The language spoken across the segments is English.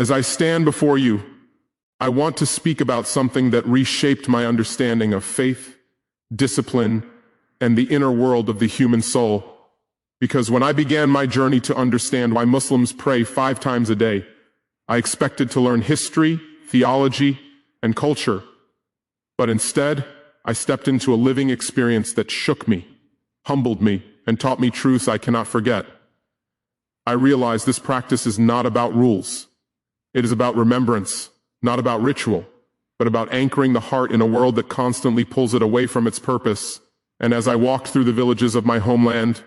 As I stand before you, I want to speak about something that reshaped my understanding of faith, discipline, and the inner world of the human soul. Because when I began my journey to understand why Muslims pray 5 times a day, I expected to learn history, theology, and culture. But instead, I stepped into a living experience that shook me, humbled me, and taught me truths I cannot forget. I realized this practice is not about rules. It is about remembrance, not about ritual, but about anchoring the heart in a world that constantly pulls it away from its purpose. And as I walked through the villages of my homeland,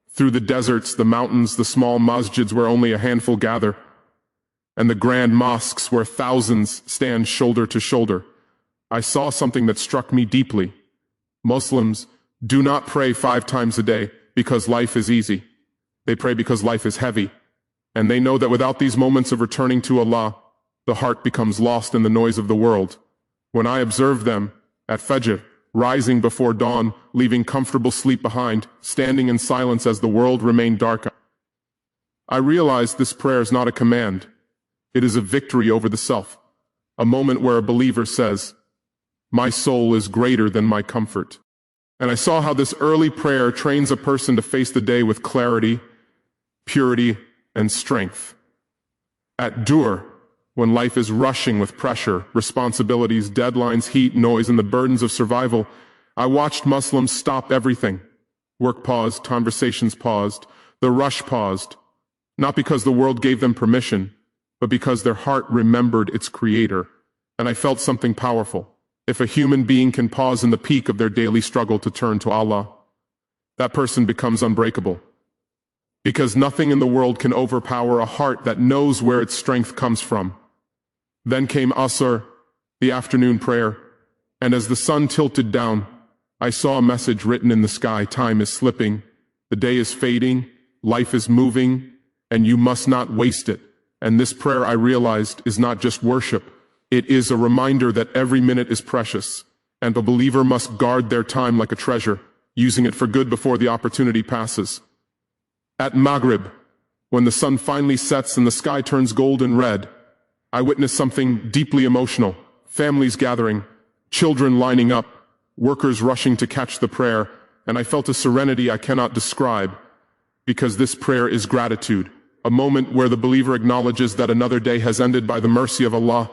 through the deserts, the mountains, the small masjids where only a handful gather, and the grand mosques where thousands stand shoulder to shoulder, I saw something that struck me deeply. Muslims do not pray 5 times a day because life is easy. They pray because life is heavy. And they know that without these moments of returning to Allah, the heart becomes lost in the noise of the world. When I observed them at Fajr, rising before dawn, leaving comfortable sleep behind, standing in silence as the world remained dark, I realized this prayer is not a command. It is a victory over the self, a moment where a believer says, "My soul is greater than my comfort." And I saw how this early prayer trains a person to face the day with clarity, purity, and strength. At Dur, when life is rushing with pressure, responsibilities, deadlines, heat, noise, and the burdens of survival, I watched Muslims stop everything. Work paused, conversations paused, the rush paused, not because the world gave them permission, but because their heart remembered its creator. And I felt something powerful. If a human being can pause in the peak of their daily struggle to turn to Allah, that person becomes unbreakable. Because nothing in the world can overpower a heart that knows where its strength comes from. Then came Asr, the afternoon prayer, and as the sun tilted down, I saw a message written in the sky: time is slipping, the day is fading, life is moving, and you must not waste it. And this prayer, I realized, is not just worship. It is a reminder that every minute is precious, and a believer must guard their time like a treasure, using it for good before the opportunity passes. At Maghrib, when the sun finally sets and the sky turns gold and red, I witnessed something deeply emotional. Families gathering, children lining up, workers rushing to catch the prayer, and I felt a serenity I cannot describe, because this prayer is gratitude, a moment where the believer acknowledges that another day has ended by the mercy of Allah,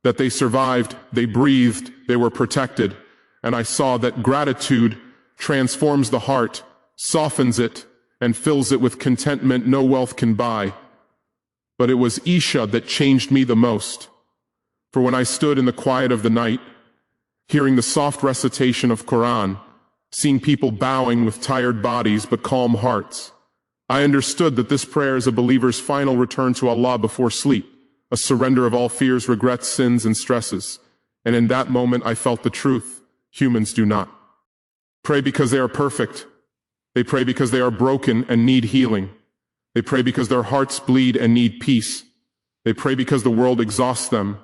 that they survived, they breathed, they were protected, and I saw that gratitude transforms the heart, softens it, and fills it with contentment no wealth can buy. But it was Isha that changed me the most. For when I stood in the quiet of the night, hearing the soft recitation of Quran, seeing people bowing with tired bodies but calm hearts, I understood that this prayer is a believer's final return to Allah before sleep, a surrender of all fears, regrets, sins, and stresses. And in that moment I felt the truth: humans do not pray because they are perfect. They pray because they are broken and need healing. They pray because their hearts bleed and need peace. They pray because the world exhausts them,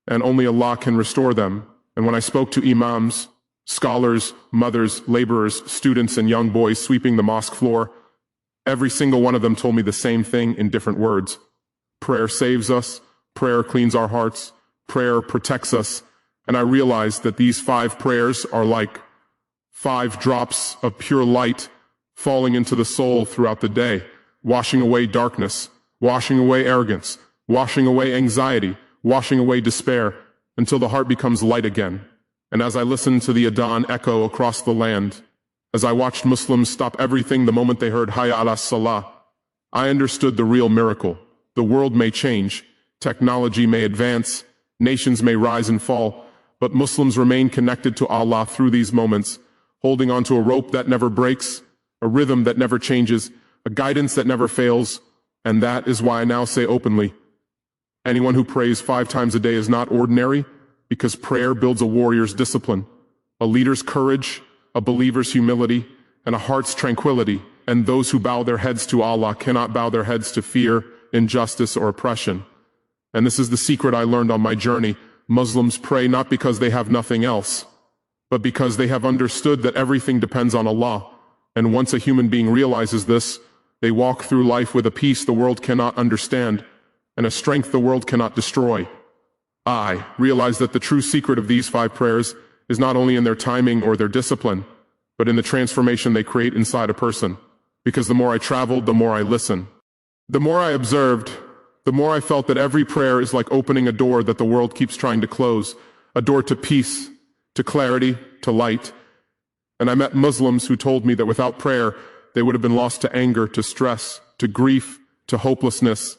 and only Allah can restore them. And when I spoke to imams, scholars, mothers, laborers, students, and young boys sweeping the mosque floor, every single one of them told me the same thing in different words. Prayer saves us, prayer cleans our hearts, prayer protects us. And I realized that these 5 prayers are like 5 drops of pure light falling into the soul throughout the day, washing away darkness, washing away arrogance, washing away anxiety, washing away despair, until the heart becomes light again. And as I listened to the adhan echo across the land, as I watched Muslims stop everything the moment they heard Hayya ala Salah, I understood the real miracle. The world may change, technology may advance, nations may rise and fall, but Muslims remain connected to Allah through these moments, holding onto a rope that never breaks, a rhythm that never changes, a guidance that never fails. And that is why I now say openly, anyone who prays 5 times a day is not ordinary, because prayer builds a warrior's discipline, a leader's courage, a believer's humility, and a heart's tranquility. And those who bow their heads to Allah cannot bow their heads to fear, injustice, or oppression. And this is the secret I learned on my journey. Muslims pray not because they have nothing else, but because they have understood that everything depends on Allah. And once a human being realizes this, they walk through life with a peace the world cannot understand, and a strength the world cannot destroy. I realized that the true secret of these 5 prayers is not only in their timing or their discipline, but in the transformation they create inside a person. Because the more I traveled, the more I listened. The more I observed, the more I felt that every prayer is like opening a door that the world keeps trying to close, a door to peace, to clarity, to light. And I met Muslims who told me that without prayer, they would have been lost to anger, to stress, to grief, to hopelessness.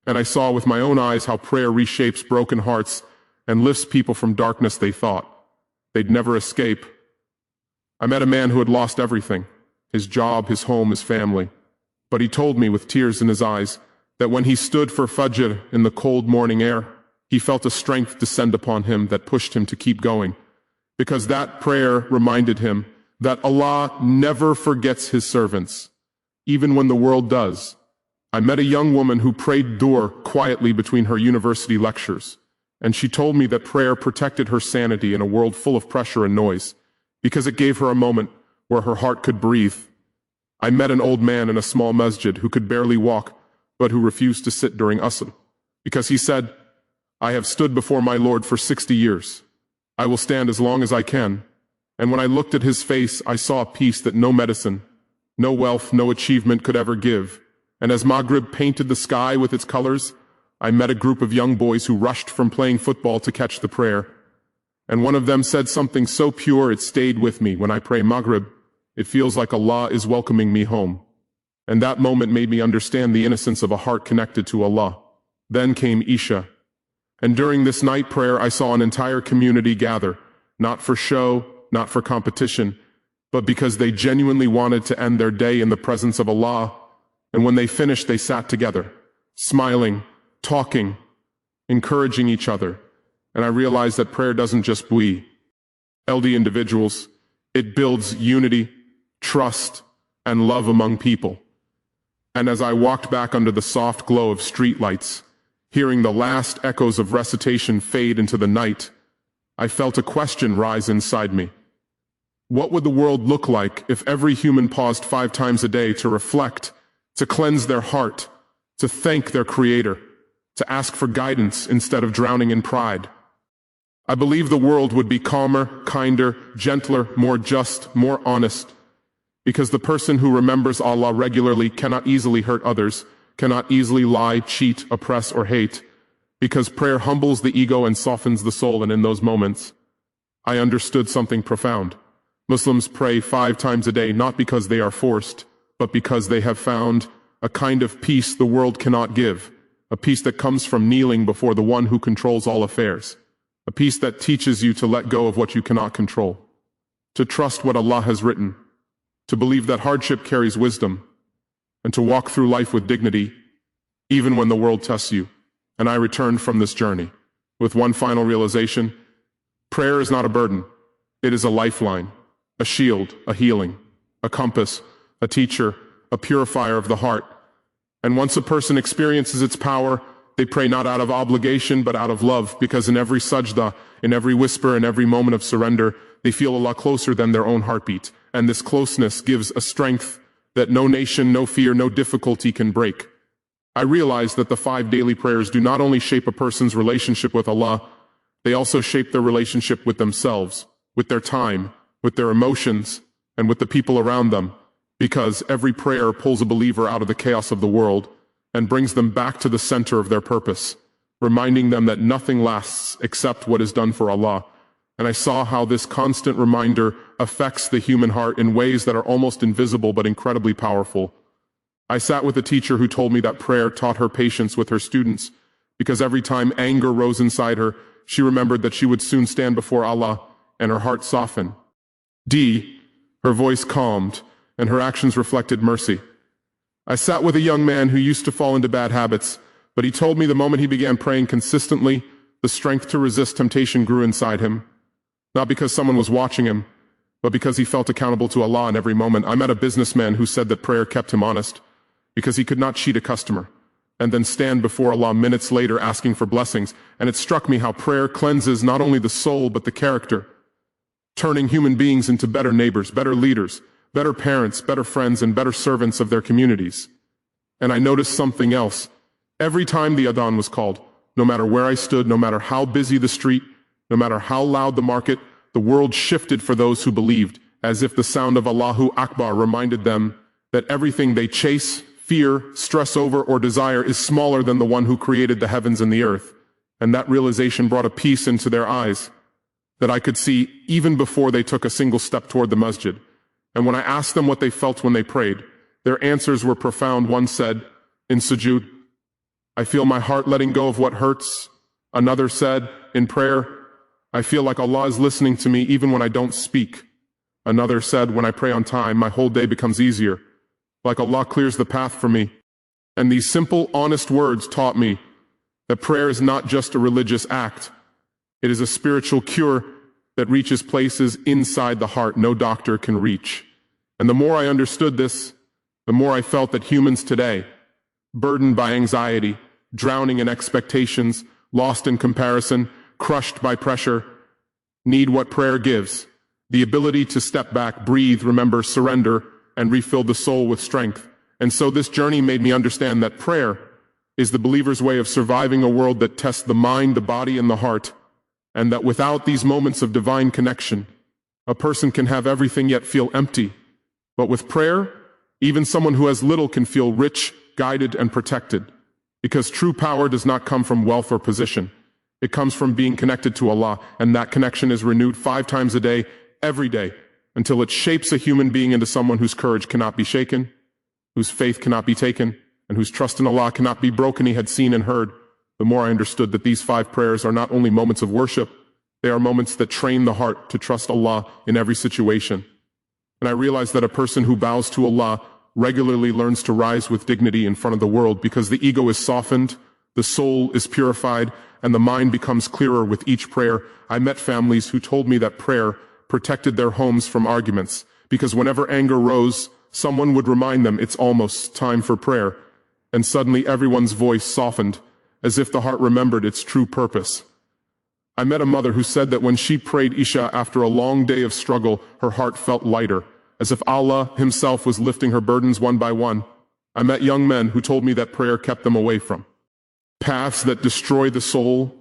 And I saw with my own eyes how prayer reshapes broken hearts and lifts people from darkness they thought they'd never escape. I met a man who had lost everything, his job, his home, his family. But he told me with tears in his eyes that when he stood for Fajr in the cold morning air, he felt a strength descend upon him that pushed him to keep going. Because that prayer reminded him that Allah never forgets his servants, even when the world does. I met a young woman who prayed dua quietly between her university lectures, and she told me that prayer protected her sanity in a world full of pressure and noise, because it gave her a moment where her heart could breathe. I met an old man in a small masjid who could barely walk, but who refused to sit during Asr, because he said, "I have stood before my Lord for 60 years. I will stand as long as I can." And when I looked at his face, I saw a peace that no medicine, no wealth, no achievement could ever give. And as Maghrib painted the sky with its colors, I met a group of young boys who rushed from playing football to catch the prayer. And one of them said something so pure it stayed with me. When I pray Maghrib, it feels like Allah is welcoming me home. And that moment made me understand the innocence of a heart connected to Allah. Then came Isha. And during this night prayer, I saw an entire community gather, not for show, not for competition, but because they genuinely wanted to end their day in the presence of Allah. And when they finished, they sat together, smiling, talking, encouraging each other. And I realized that prayer doesn't just buoy LD individuals, it builds unity, trust, and love among people. And as I walked back under the soft glow of streetlights, hearing the last echoes of recitation fade into the night, I felt a question rise inside me. What would the world look like if every human paused 5 times a day to reflect, to cleanse their heart, to thank their Creator, to ask for guidance instead of drowning in pride? I believe the world would be calmer, kinder, gentler, more just, more honest, because the person who remembers Allah regularly cannot easily hurt others, cannot easily lie, cheat, oppress, or hate, because prayer humbles the ego and softens the soul. And in those moments, I understood something profound. Muslims pray 5 times a day, not because they are forced, but because they have found a kind of peace the world cannot give, a peace that comes from kneeling before the one who controls all affairs, a peace that teaches you to let go of what you cannot control, to trust what Allah has written, to believe that hardship carries wisdom, and to walk through life with dignity, even when the world tests you. And I returned from this journey with one final realization: prayer is not a burden, it is a lifeline, a shield, a healing, a compass, a teacher, a purifier of the heart. And once a person experiences its power, they pray not out of obligation, but out of love, because in every sajda, in every whisper, in every moment of surrender, they feel Allah closer than their own heartbeat. And this closeness gives a strength that no nation, no fear, no difficulty can break. I realize that the 5 daily prayers do not only shape a person's relationship with Allah, they also shape their relationship with themselves, with their time, with their emotions, and with the people around them, because every prayer pulls a believer out of the chaos of the world and brings them back to the center of their purpose, reminding them that nothing lasts except what is done for Allah. And I saw how this constant reminder affects the human heart in ways that are almost invisible but incredibly powerful. I sat with a teacher who told me that prayer taught her patience with her students, because every time anger rose inside her, she remembered that she would soon stand before Allah, and her heart softened. Her voice calmed, and her actions reflected mercy. I sat with a young man who used to fall into bad habits, but he told me the moment he began praying consistently, the strength to resist temptation grew inside him. Not because someone was watching him, but because he felt accountable to Allah in every moment. I met a businessman who said that prayer kept him honest, because he could not cheat a customer and then stand before Allah minutes later asking for blessings. And it struck me how prayer cleanses not only the soul but the character, turning human beings into better neighbors, better leaders, better parents, better friends, and better servants of their communities. And I noticed something else. Every time the adhan was called, no matter where I stood, no matter how busy the street, no matter how loud the market, the world shifted for those who believed, as if the sound of Allahu Akbar reminded them that everything they chase, fear, stress over, or desire is smaller than the one who created the heavens and the earth. And that realization brought a peace into their eyes that I could see even before they took a single step toward the masjid. And when I asked them what they felt when they prayed, their answers were profound. One said, in sujood, I feel my heart letting go of what hurts. Another said, in prayer, I feel like Allah is listening to me even when I don't speak. Another said, when I pray on time, my whole day becomes easier, like Allah clears the path for me. And these simple, honest words taught me that prayer is not just a religious act. It is a spiritual cure that reaches places inside the heart no doctor can reach. And the more I understood this, the more I felt that humans today, burdened by anxiety, drowning in expectations, lost in comparison, crushed by pressure, need what prayer gives: the ability to step back, breathe, remember, surrender, and refill the soul with strength. And so this journey made me understand that prayer is the believer's way of surviving a world that tests the mind, the body, and the heart, and that without these moments of divine connection, a person can have everything yet feel empty. But with prayer, even someone who has little can feel rich, guided, and protected, because true power does not come from wealth or position. It comes from being connected to Allah, and that connection is renewed 5 times a day, every day, until it shapes a human being into someone whose courage cannot be shaken, whose faith cannot be taken, and whose trust in Allah cannot be broken. He had seen and heard. The more I understood that these 5 prayers are not only moments of worship, they are moments that train the heart to trust Allah in every situation. And I realized that a person who bows to Allah regularly learns to rise with dignity in front of the world, because the ego is softened, the soul is purified, and the mind becomes clearer with each prayer. I met families who told me that prayer protected their homes from arguments, because whenever anger rose, someone would remind them it's almost time for prayer, and suddenly everyone's voice softened, as if the heart remembered its true purpose. I met a mother who said that when she prayed Isha after a long day of struggle, her heart felt lighter, as if Allah Himself was lifting her burdens one by one. I met young men who told me that prayer kept them away from paths that destroy the soul,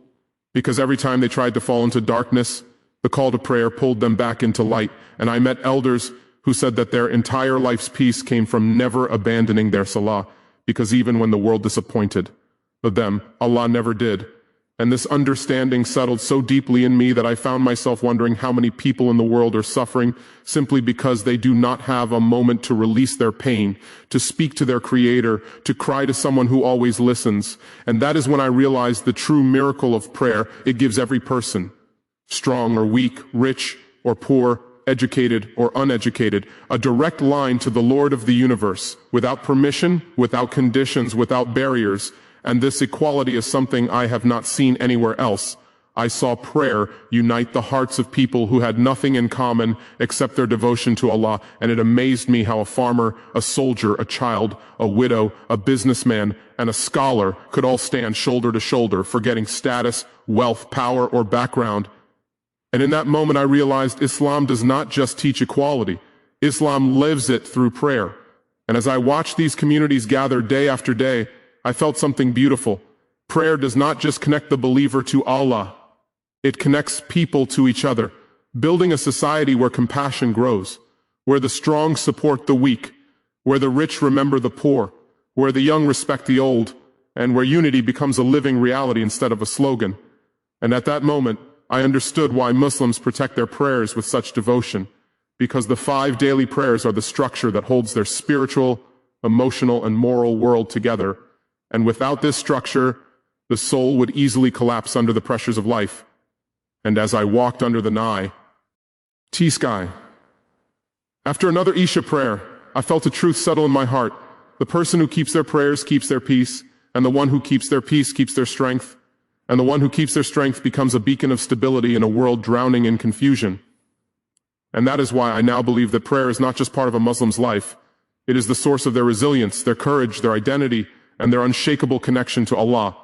because every time they tried to fall into darkness, the call to prayer pulled them back into light. And I met elders who said that their entire life's peace came from never abandoning their Salah, because even when the world disappointed them, Allah never did. And this understanding settled so deeply in me that I found myself wondering how many people in the world are suffering simply because they do not have a moment to release their pain, to speak to their Creator, to cry to someone who always listens. And that is when I realized the true miracle of prayer. It gives every person, strong or weak, rich or poor, educated or uneducated, a direct line to the Lord of the universe, without permission, without conditions, without barriers. And this equality is something I have not seen anywhere else. I saw prayer unite the hearts of people who had nothing in common except their devotion to Allah, and it amazed me how a farmer, a soldier, a child, a widow, a businessman, and a scholar could all stand shoulder to shoulder, forgetting status, wealth, power, or background. And in that moment I realized Islam does not just teach equality. Islam lives it through prayer. And as I watched these communities gather day after day, I felt something beautiful. Prayer does not just connect the believer to Allah. It connects people to each other, building a society where compassion grows, where the strong support the weak, where the rich remember the poor, where the young respect the old, and where unity becomes a living reality instead of a slogan. And at that moment, I understood why Muslims protect their prayers with such devotion, because the 5 daily prayers are the structure that holds their spiritual, emotional, and moral world together. And without this structure, the soul would easily collapse under the pressures of life. And as I walked under the sky, after another Isha prayer, I felt a truth settle in my heart. The person who keeps their prayers keeps their peace, and the one who keeps their peace keeps their strength, and the one who keeps their strength becomes a beacon of stability in a world drowning in confusion. And that is why I now believe that prayer is not just part of a Muslim's life. It is the source of their resilience, their courage, their identity, and their unshakable connection to Allah.